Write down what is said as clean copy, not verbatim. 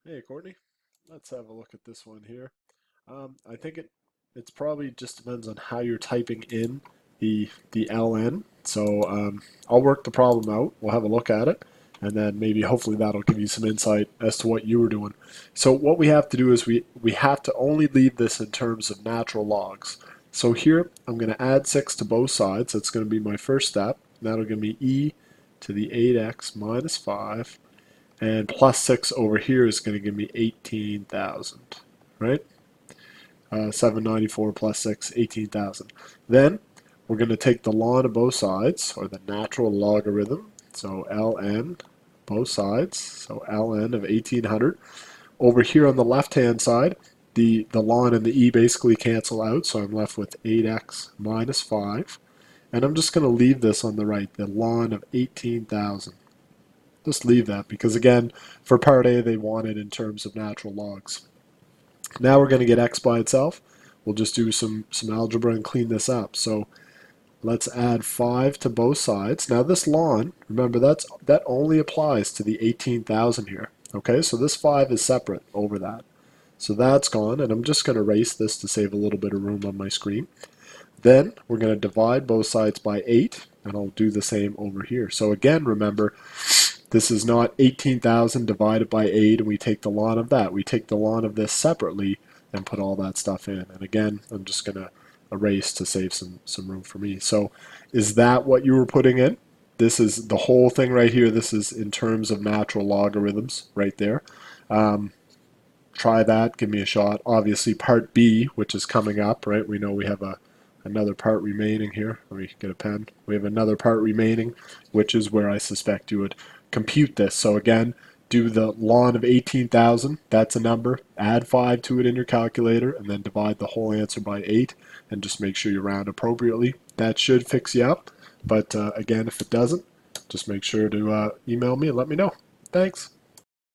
Hey Courtney, let's have a look at this one here. I think it's probably just depends on how you're typing in the ln. So I'll work the problem out. We'll have a look at it, and then maybe hopefully that'll give you some insight as to what you were doing. So what we have to do is we have to only leave this in terms of natural logs. So here I'm going to add 6 to both sides. That's going to be my first step. That'll give me e to the 8x minus 5. And plus 6 over here is going to give me 18,000, right? 794 plus 6, 18,000. Then we're going to take the ln of both sides, or the natural logarithm. So ln both sides, so ln of 1800. Over here on the left-hand side, the ln and the e basically cancel out, so I'm left with 8x minus 5. And I'm just going to leave this on the right, the ln of 18,000. Just leave that because, again, for part A, they want it in terms of natural logs. Now we're going to get x by itself. We'll just do some algebra and clean this up. So let's add 5 to both sides. Now this ln, remember, that only applies to the 18,000 here. Okay, so this 5 is separate over that. So that's gone, and I'm just going to erase this to save a little bit of room on my screen. Then we're going to divide both sides by 8, and I'll do the same over here. So again, remember, this is not 18,000 divided by 8 and we take the ln of that. We take the ln of this separately and put all that stuff in. And again, I'm just going to erase to save some room for me. So is that what you were putting in? This is the whole thing right here. This is in terms of natural logarithms right there. Try that. Give me a shot. Obviously, part B, which is coming up, right? We know we have another part remaining here. Let me get a pen. We have another part remaining, which is where I suspect you would compute this. So again, do the ln of 18,000. That's a number. Add 5 to it in your calculator, and then divide the whole answer by 8, and just make sure you round appropriately. That should fix you up. But again, if it doesn't, just make sure to email me and let me know. Thanks.